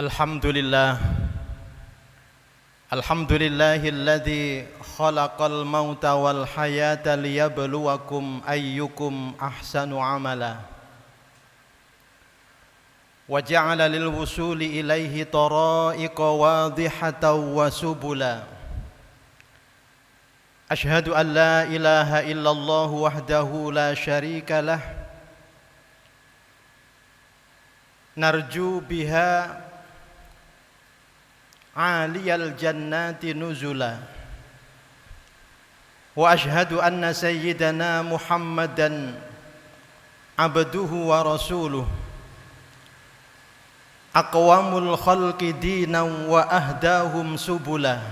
Alhamdulillah Alhamdulillahilladzi khalaqal mauta wal hayata liyabluwakum ayyukum ahsanu amala wa ja'ala lil wusuli ilaihi tara'iqa wadihatan wa subula. Ashhadu an la ilaha illallah wahdahu la syarika lah narju biha aliyal jannati nuzula wa ashhadu anna sayyidana Muhammadan abduhu wa rasuluh aqwamul khalqi dinan wa ahdahum subula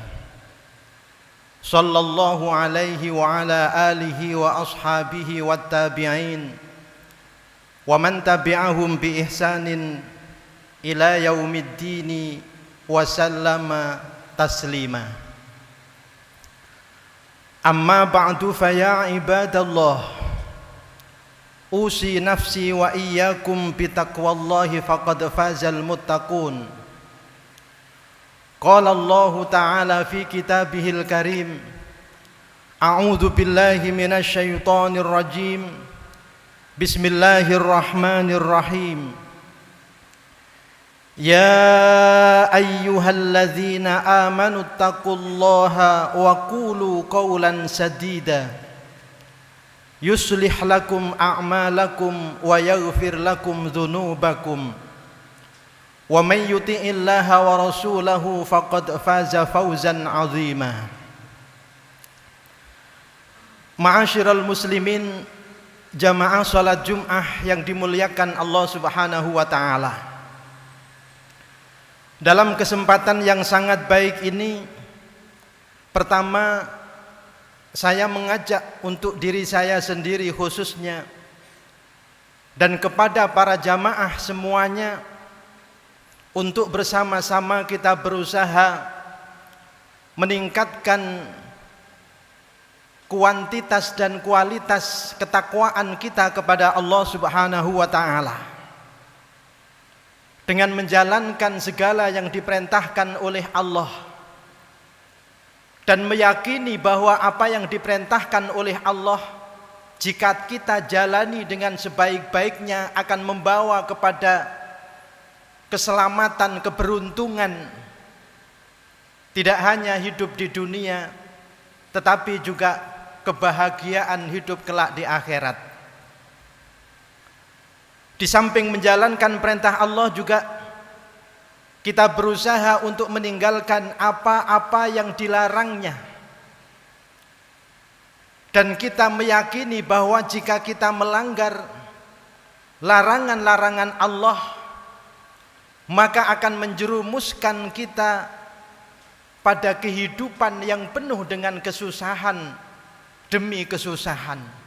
sallallahu alaihi wa ala alihi wa ashabihi wat tabi'in wa man tabi'ahum bi ihsanin ila yaumiddini wa sallama taslima. Amma ba'du fa ya ibadallah, usi nafsi wa iyyakum bi taqwallahi faqad fazal muttaqun. Qala Allah ta'ala fi kitabihil karim, a'udzu billahi minasy syaithanir rajim. Bismillahirrahmanirrahim. Ya ayyuhalladzina amanu taqullaha wa qulu qawlan sadida yuslih lakum a'malakum wa yaghfir lakum dhunubakum wa may yuti'illaha wa rasulahu faqad faza fawzan 'azima. Ma'asyiral muslimin, jamaah salat Jumat yang dimuliakan Allah Subhanahu wa taala. Dalam kesempatan yang sangat baik ini, pertama saya mengajak untuk diri saya sendiri khususnya dan kepada para jamaah semuanya untuk bersama-sama kita berusaha meningkatkan kuantitas dan kualitas ketakwaan kita kepada Allah Subhanahu wa taala dengan menjalankan segala yang diperintahkan oleh Allah dan meyakini bahwa apa yang diperintahkan oleh Allah jika kita jalani dengan sebaik-baiknya akan membawa kepada keselamatan, keberuntungan, tidak hanya hidup di dunia tetapi juga kebahagiaan hidup kelak di akhirat. Di samping menjalankan perintah Allah juga kita berusaha untuk meninggalkan apa-apa yang dilarangnya. Dan kita meyakini bahwa jika kita melanggar larangan-larangan Allah, maka akan menjerumuskan kita pada kehidupan yang penuh dengan kesusahan demi kesusahan.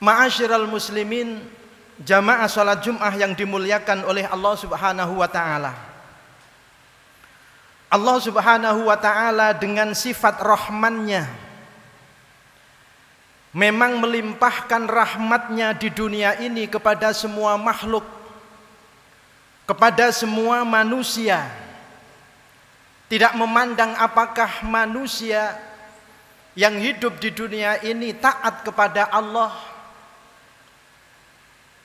Ma'asyiral muslimin, jamaah salat Jumat yang dimuliakan oleh Allah Subhanahu wa taala. Allah Subhanahu wa taala dengan sifat rahmannya memang melimpahkan rahmatnya di dunia ini kepada semua makhluk, kepada semua manusia. Tidak memandang apakah manusia yang hidup di dunia ini taat kepada Allah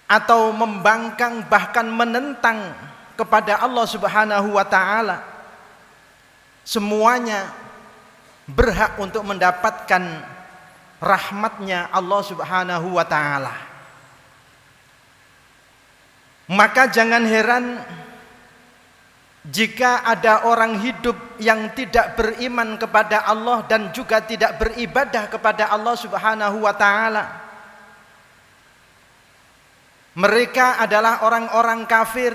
atau membangkang bahkan menentang kepada Allah Subhanahu wa taala. Semuanya berhak untuk mendapatkan rahmatnya Allah Subhanahu wa taala. Maka jangan heran jika ada orang hidup yang tidak beriman kepada Allah dan juga tidak beribadah kepada Allah Subhanahu wa taala. Mereka adalah orang-orang kafir,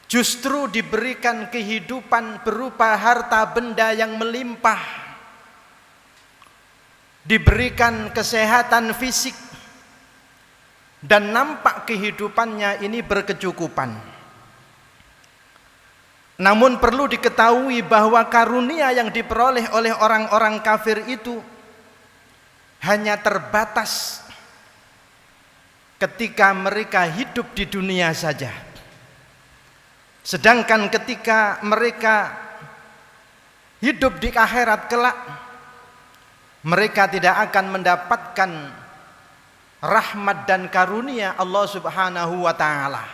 justru diberikan kehidupan berupa harta benda yang melimpah, diberikan kesehatan fisik, dan nampak kehidupannya ini berkecukupan. Namun perlu diketahui bahwa karunia yang diperoleh oleh orang-orang kafir itu hanya terbatas ketika mereka hidup di dunia saja. Sedangkan ketika mereka hidup di akhirat kelak, mereka tidak akan mendapatkan rahmat dan karunia Allah Subhanahu wa ta'ala.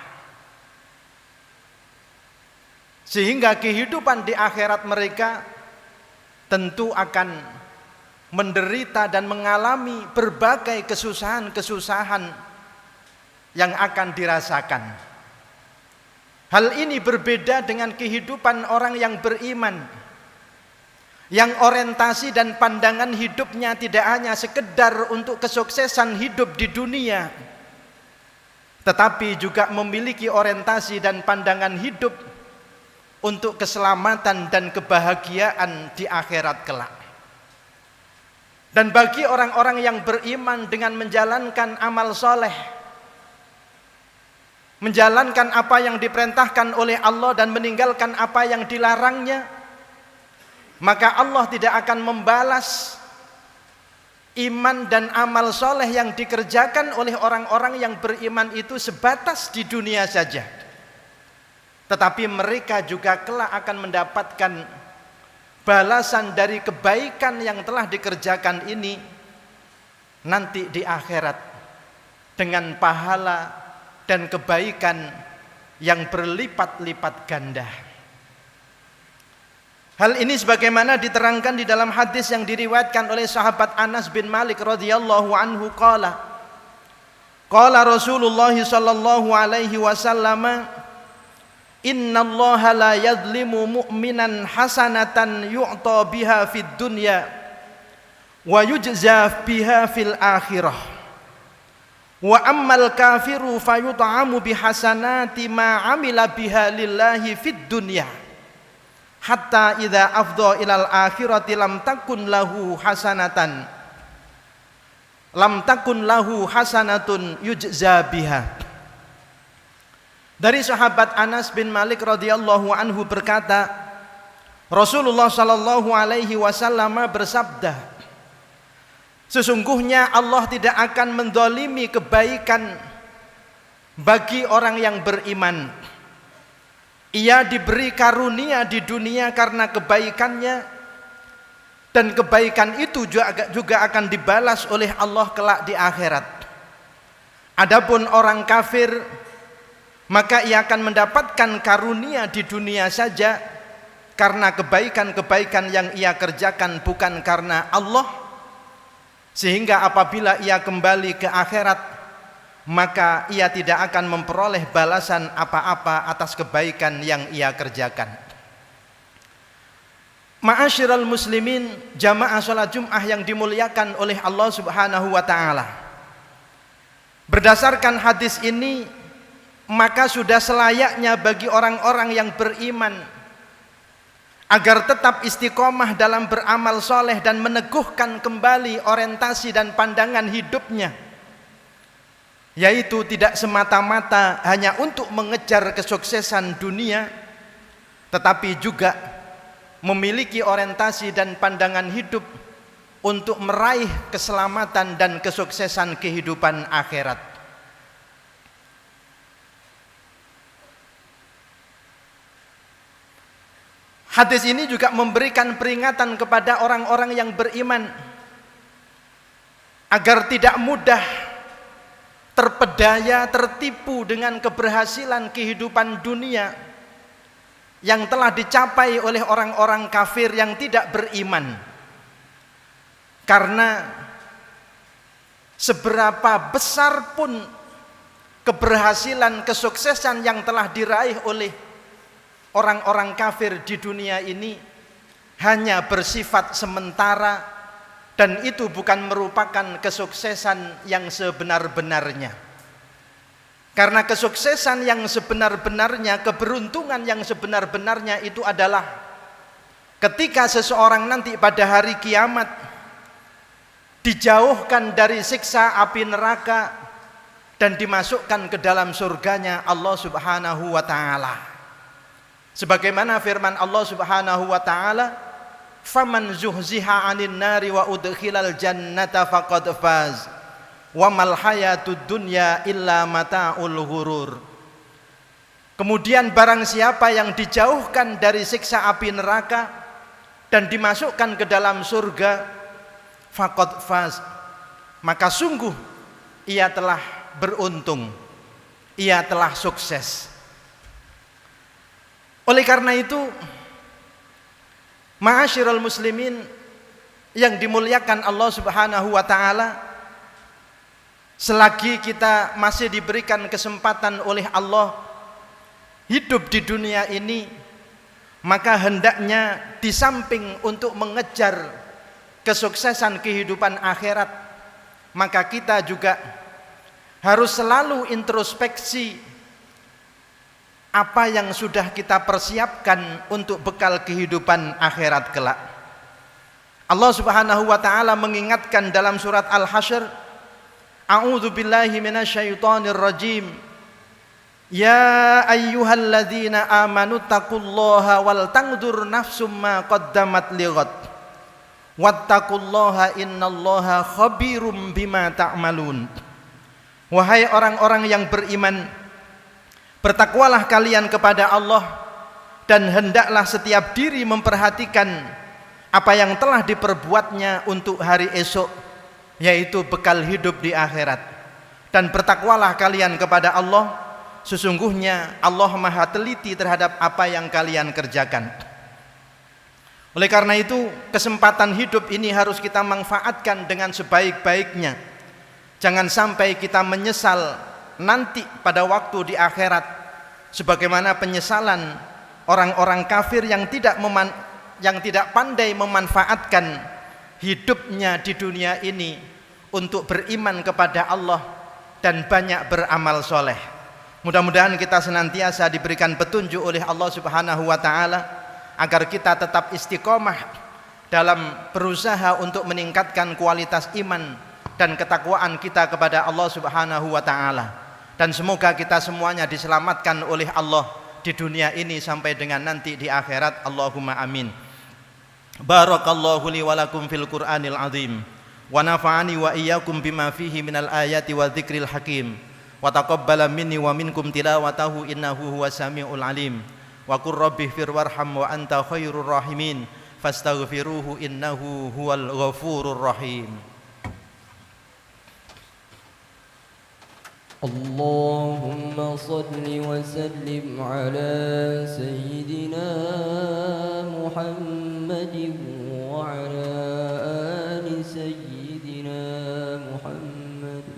Sehingga kehidupan di akhirat mereka tentu akan menderita dan mengalami berbagai kesusahan-kesusahan yang akan dirasakan. Hal ini berbeda dengan kehidupan orang yang beriman, yang orientasi dan pandangan hidupnya tidak hanya sekedar untuk kesuksesan hidup di dunia, tetapi juga memiliki orientasi dan pandangan hidup untuk keselamatan dan kebahagiaan di akhirat kelak. Dan bagi orang-orang yang beriman dengan menjalankan amal soleh, menjalankan apa yang diperintahkan oleh Allah dan meninggalkan apa yang dilarangnya, maka Allah tidak akan membalas iman dan amal soleh yang dikerjakan oleh orang-orang yang beriman itu sebatas di dunia saja. Tetapi mereka juga kelak akan mendapatkan balasan dari kebaikan yang telah dikerjakan ini nanti di akhirat dengan pahala dan kebaikan yang berlipat-lipat ganda. Hal ini sebagaimana diterangkan di dalam hadis yang diriwayatkan oleh sahabat Anas bin Malik radhiyallahu anhu qala Rasulullah sallallahu alaihi wasallam, innallaha la yadhlimu mu'minan hasanatan yu'ta biha fid dunya wa yujza biha fil akhirah wa ammal kafiru fayut'amu bihasanati ma amila biha lillahi fid dunya hatta idza afdha ilal akhirati lam takun lahu hasanatun yujza biha. Dari sahabat Anas bin Malik radhiyallahu anhu berkata, Rasulullah sallallahu alaihi wasallam bersabda, sesungguhnya Allah tidak akan mendolimi kebaikan bagi orang yang beriman. Ia diberi karunia di dunia karena kebaikannya, dan kebaikan itu juga akan dibalas oleh Allah kelak di akhirat. Adapun orang kafir, maka ia akan mendapatkan karunia di dunia saja karena kebaikan-kebaikan yang ia kerjakan bukan karena Allah, sehingga apabila ia kembali ke akhirat maka ia tidak akan memperoleh balasan apa-apa atas kebaikan yang ia kerjakan. Ma'asyiral muslimin, jamaah salat Jumat yang dimuliakan oleh Allah Subhanahu wa taala. Berdasarkan hadis ini, maka sudah selayaknya bagi orang-orang yang beriman agar tetap istiqomah dalam beramal soleh dan meneguhkan kembali orientasi dan pandangan hidupnya, yaitu tidak semata-mata hanya untuk mengejar kesuksesan dunia, tetapi juga memiliki orientasi dan pandangan hidup untuk meraih keselamatan dan kesuksesan kehidupan akhirat. Hadis ini juga memberikan peringatan kepada orang-orang yang beriman agar tidak mudah terpedaya, tertipu dengan keberhasilan kehidupan dunia yang telah dicapai oleh orang-orang kafir yang tidak beriman. Karena seberapa besar pun keberhasilan, kesuksesan yang telah diraih oleh orang-orang kafir di dunia ini hanya bersifat sementara, dan itu bukan merupakan kesuksesan yang sebenar-benarnya. Karena kesuksesan yang sebenar-benarnya, keberuntungan yang sebenar-benarnya itu adalah ketika seseorang nanti pada hari kiamat dijauhkan dari siksa api neraka dan dimasukkan ke dalam surganya Allah Subhanahu wa taala. Sebagaimana firman Allah Subhanahu wa taala, faman zuhziha 'anil nari wa udkhilal jannata faqad faz wa mal hayatud dunya illa mata'ul ghurur. Kemudian barang siapa yang dijauhkan dari siksa api neraka dan dimasukkan ke dalam surga, faqad faz, maka sungguh ia telah beruntung, ia telah sukses. Oleh karena itu, ma'asyiral muslimin yang dimuliakan Allah Subhanahu wa taala, selagi kita masih diberikan kesempatan oleh Allah hidup di dunia ini, maka hendaknya di samping untuk mengejar kesuksesan kehidupan akhirat, maka kita juga harus selalu introspeksi apa yang sudah kita persiapkan untuk bekal kehidupan akhirat kelak. Allah Subhanahu wa taala mengingatkan dalam surat Al-Hasyr, A'udzu billahi minasyaitonir rajim. Ya ayyuhalladzina amanu taqullaha wal tanzur nafsum ma qaddamat lighad. Wattaqullaha innallaha khabirum bima ta'malun. Wahai orang-orang yang beriman, bertakwalah kalian kepada Allah dan hendaklah setiap diri memperhatikan apa yang telah diperbuatnya untuk hari esok, yaitu bekal hidup di akhirat. Dan bertakwalah kalian kepada Allah, sesungguhnya Allah Maha teliti terhadap apa yang kalian kerjakan. Oleh karena itu, kesempatan hidup ini harus kita manfaatkan dengan sebaik-baiknya. Jangan sampai kita menyesal nanti pada waktu di akhirat, sebagaimana penyesalan orang-orang kafir yang tidak pandai memanfaatkan hidupnya di dunia ini untuk beriman kepada Allah dan banyak beramal soleh. Mudah-mudahan kita senantiasa diberikan petunjuk oleh Allah Subhanahu wa taala agar kita tetap istiqomah dalam berusaha untuk meningkatkan kualitas iman dan ketakwaan kita kepada Allah Subhanahu wa taala. Dan semoga kita semuanya diselamatkan oleh Allah di dunia ini sampai dengan nanti di akhirat. Allahumma amin. Barakallahu li wa lakum fil Qur'anil azim wa nafa'ani wa iyyakum bima fihi minal ayati wa dzikril hakim wa taqabbala minni wa minkum tilawatahu innahu huwas samiul alim wa qur rabbighfir warham wa anta khairur rahimin fastaghfiruhu innahu huwal ghafurur rahim. Allahumma salli wa sallim ala sayyidina Muhammadin wa ala ali sayyidina Muhammad.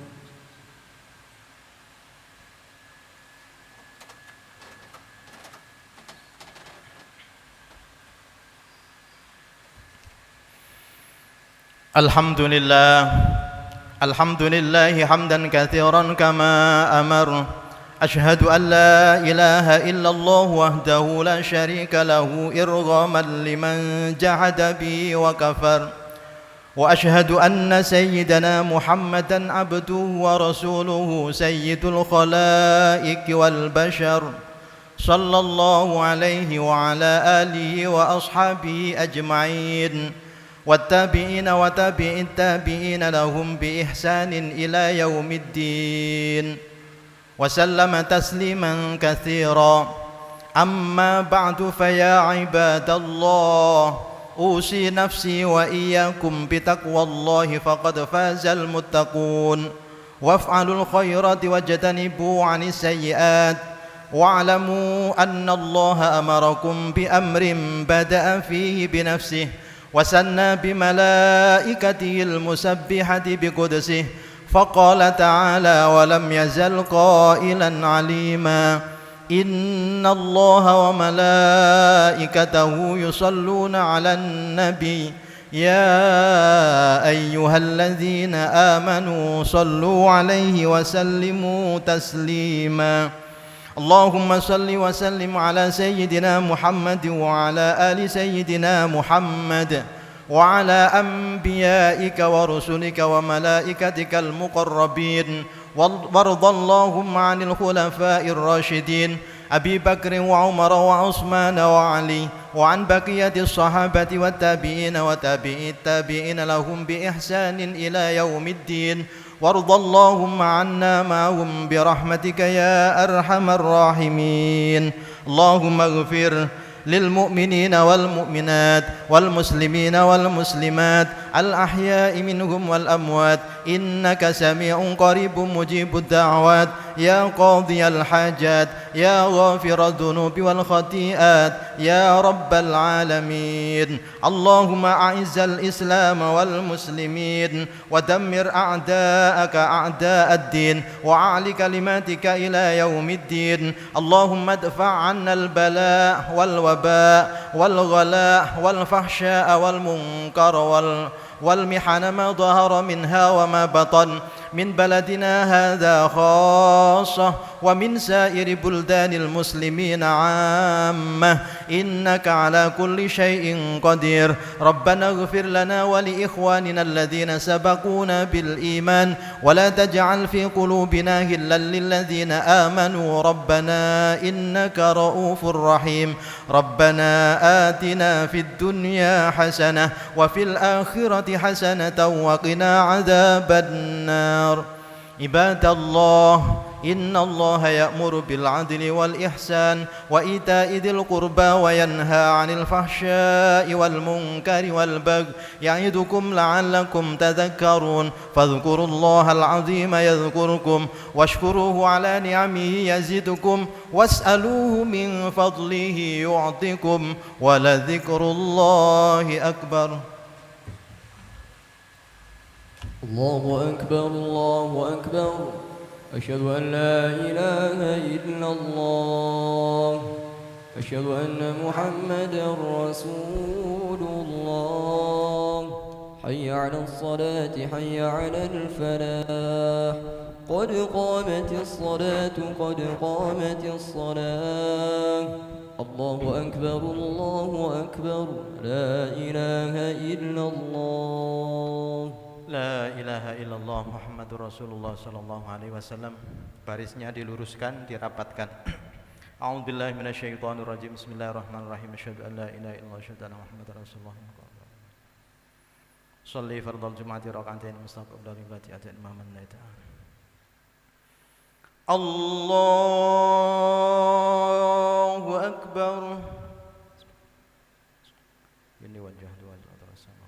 Alhamdulillah, alhamdulillahi hamdan katsiran kama amar. Ashhadu an la ilaha illallah wahdahu la syarika lahu irghaman liman jahada bi wa kafar. Wa ashhadu anna sayyidana Muhammadan abduhu wa rasuluhu sayyidul khalaiq wal bashar. Sallallahu alaihi wa ala alihi wa ashabihi ajma'in. والتابعين وتابع التابعين لهم بإحسان إلى يوم الدين وسلم تسليما كثيرا. أما بعد فيا عباد الله أوصي نفسي وإياكم بتقوى الله فقد فاز المتقون وافعلوا الخيرات واجتنبوا عن السيئات واعلموا أن الله أمركم بأمر بدأ فيه بنفسه وسنى بملائكته المسبحة بقدسه فقال تعالى ولم يزل قائلا عليما إن الله وملائكته يصلون على النبي يا أيها الذين آمنوا صلوا عليه وسلموا تسليما. اللهم صل وسلم على سيدنا محمد وعلى آل سيدنا محمد وعلى أنبيائك ورسلك وملائكتك المقربين وارض اللهم عن الخلفاء الراشدين أبي بكر وعمر وعثمان وعلي وعن بقية الصحابة والتابعين وتابعي التابعين لهم بإحسان إلى يوم الدين وارض اللهم عنا معهم برحمتك يا أرحم الراحمين. اللهم اغفر للمؤمنين والمؤمنات والمسلمين والمسلمات الأحياء منهم والأموات إنك سميع قريب مجيب الدعوات يا قاضي الحاجات يا غافر الذنوب والخطيئات يا رب العالمين. اللهم أعز الإسلام والمسلمين ودمر أعداءك أعداء الدين وأعل كلماتك إلى يوم الدين. اللهم ادفع عنا البلاء والوباء والغلاء والفحشاء والمنكر والمحن ما ظهر منها وما بطن من بلدنا هذا خاصة ومن سائر بلدان المسلمين عامة إنك على كل شيء قدير. ربنا اغفر لنا ولإخواننا الذين سبقونا بالإيمان ولا تجعل في قلوبنا غلا للذين آمنوا ربنا إنك رؤوف رحيم. ربنا آتنا في الدنيا حسنة وفي الآخرة حسنة وقنا عذاب النار. عباد الله إن الله يأمر بالعدل والإحسان وإيتاء ذي القربى وينهى عن الفحشاء والمنكر والبغي يعظكم لعلكم تذكرون. فاذكروا الله العظيم يذكركم واشكروه على نعمه يزدكم واسألوه من فضله يعطكم ولذكر الله أكبر. الله أكبر الله أكبر أشهد أن لا إله إلا الله أشهد أن محمدا رسول الله. حي على الصلاة حي على الفلاح قد قامت الصلاة قد قامت الصلاة. الله أكبر الله أكبر لا إله إلا الله. La ilaha illallah Muhammadur Rasulullah sallallahu alaihi wasallam. Barisnya diluruskan, dirapatkan. A'udzubillahi minasyaitonir rajim. Bismillahirrahmanirrahim. Asyhadu an la ilaha illallah asyhadu anna Muhammadar Rasulullah. Shalli fardal jumu'ati rak'atain mustaqbil dari fatihatin imaman laita. Allahu akbar. Ini wajah dua sama.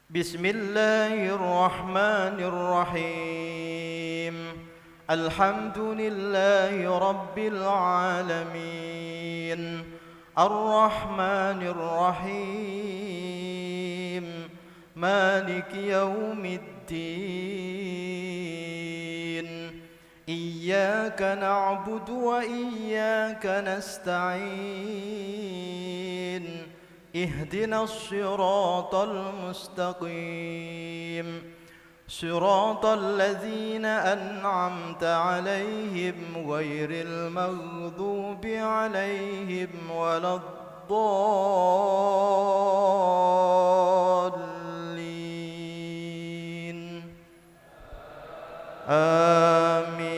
Bismillahirrahmanirrahim. Alhamdulillahi rabbil alamin. Ar-Rahmanir-Rahim. Maliki yaumiddin. Iyyaka na'budu wa iyyaka nasta'in. اهدنا الصراط المستقيم صراط الذين أنعمت عليهم غير المغضوب عليهم ولا الضالين آمين.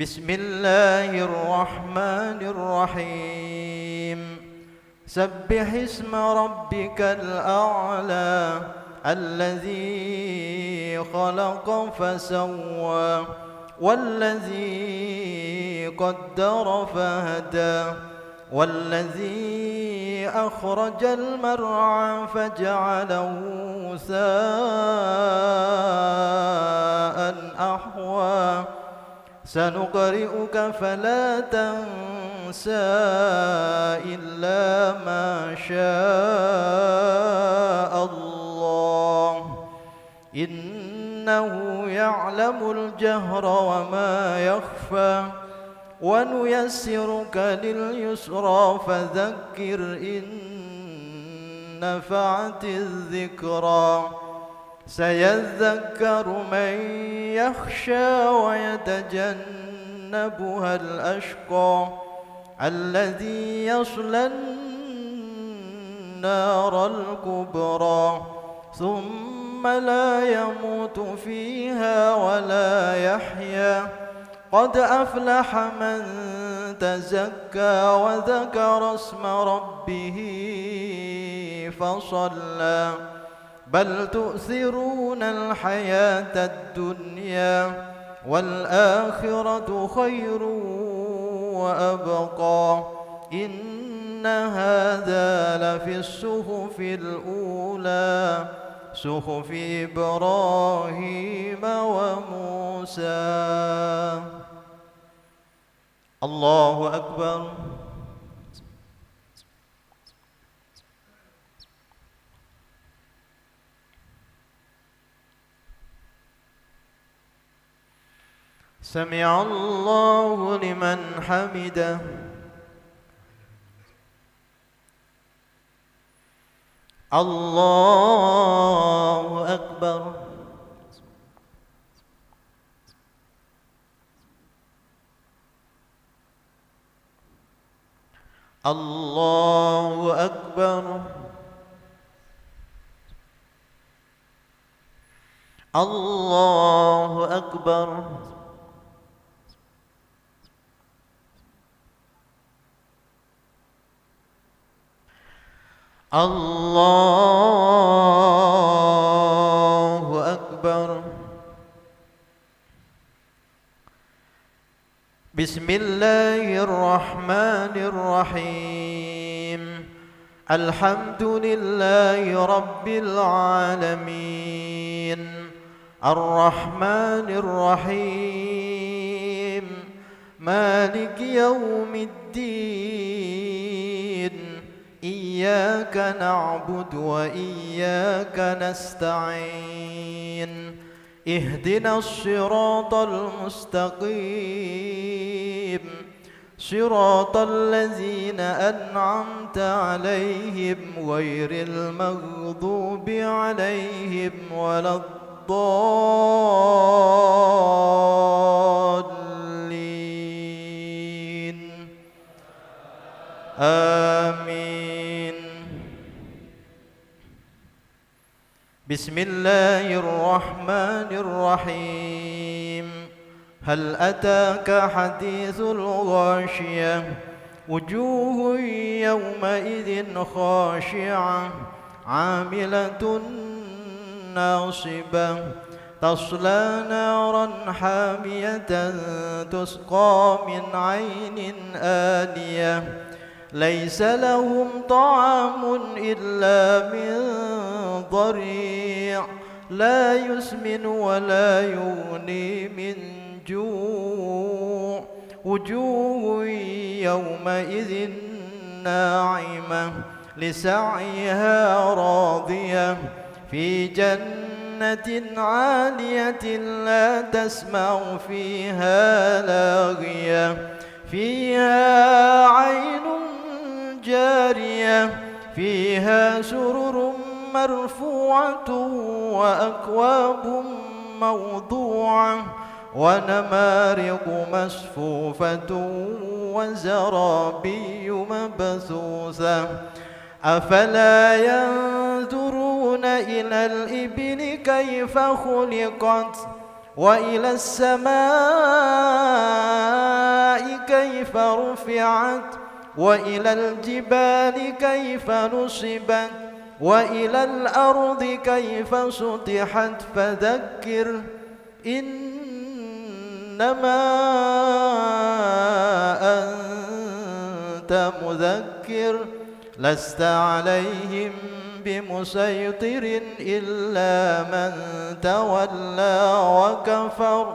Bismillahirrahmanirrahim. Sabbih isma rabbikal a'la alladzi khalaqa fasawwa walladzi qaddara fahada والذي أخرج المرعى فجعله غثاء أحوى سنقرئك فلا تنسى إلا ما شاء الله إنه يعلم الجهر وما يخفى ونيسرك لليسرى فذكر إن نفعت الذكرى سيذكر من يخشى ويتجنبها الأشقى الذي يصلى النار الكبرى ثم لا يموت فيها ولا يحيا قد أفلح من تزكى وذكر اسم ربه فصلى بل تؤثرون الحياة الدنيا والآخرة خير وأبقى إن هذا لفي الصحف الأولى صحف إبراهيم وموسى. الله أكبر. سمع الله لمن حمده. الله أكبر. الله أكبر. الله أكبر. الله أكبر. بسم الله الرحمن الرحيم الحمد لله رب العالمين الرحمن الرحيم مالك يوم الدين إياك نعبد وإياك نستعين اهدنا الصراط المستقيم صراط الذين أنعمت عليهم غير المغضوب عليهم ولا الضالين آمين. بسم الله الرحمن الرحيم هل أتاك حديث الغاشية وجوه يومئذ خاشعة عاملة ناصبة تصلى نارا حامية تسقى من عين آنية ليس لهم طعام إلا من ضريع لا يسمن ولا يغني من جوع وجوه يومئذ ناعمة لسعيها راضية في جنة عالية لا تسمع فيها لاغية فيها عين جارية فيها سرر مرفوعة وأكواب موضوعة ونمارق مصفوفة وزرابي مبثوثة أفلا ينظرون إلى الإبل كيف خلقت وإلى السماء كيف رفعت وإلى الجبال كيف نصبت وإلى الأرض كيف سطحت فذكر إنما أنت مذكر لست عليهم بمسيطر إلا من تولى وكفر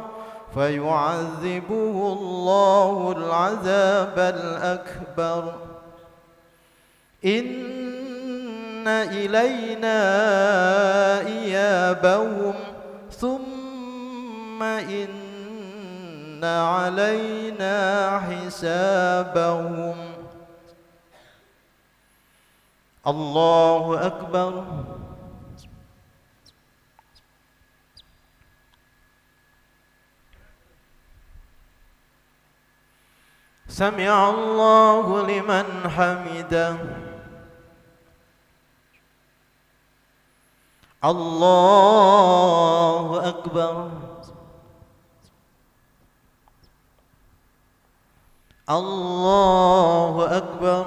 فيعذبه الله العذاب الأكبر إن إلينا إيابهم ثم إن علينا حسابهم. الله أكبر. سمع الله لمن حمده. Allahu Akbar. Allahu Akbar.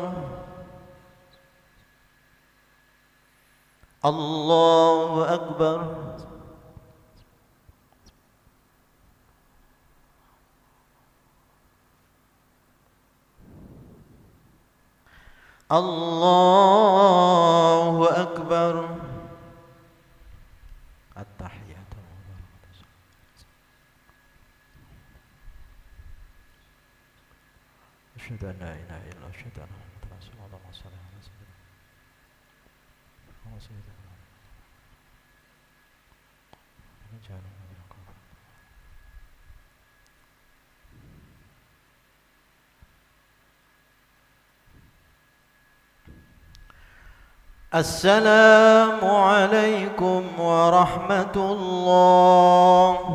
Allahu Akbar. Allahu Akbar. At-tahiyatu. Asyhadu an la ilaha illallah, asyhadu anna Muhammadan rasulullah. Allahumma shalli ala sayyidina Muhammad. Assalamualaikum warahmatullahi.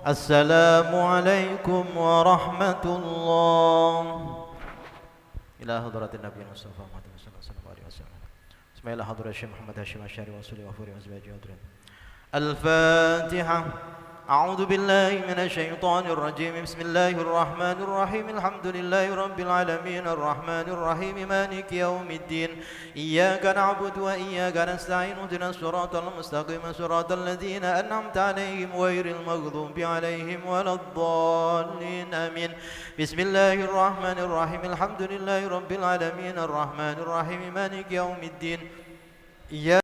Assalamualaikum warahmatullahi. Ila hadratin Nabi Mustafa Muhammad sallallahu alaihi wasallam. Bismillah hadrat Syekh Muhammad Hashim Asy'ari wa sallallahu alaihi wasallam. Al-Fatihah. أعوذ بالله من الشيطان الرجيم بسم الله الرحمن الرحيم الحمد لله رب العالمين الرحمن الرحيم مالك يوم الدين إياك نعبد وإياك نستعين اهدنا الصراط المستقيم صراط الذين أنعمت عليهم غير المغضوب عليهم ولا الضالين آمين بسم الله الرحمن الرحيم الحمد لله رب العالمين الرحمن الرحيم مالك يوم الدين إياك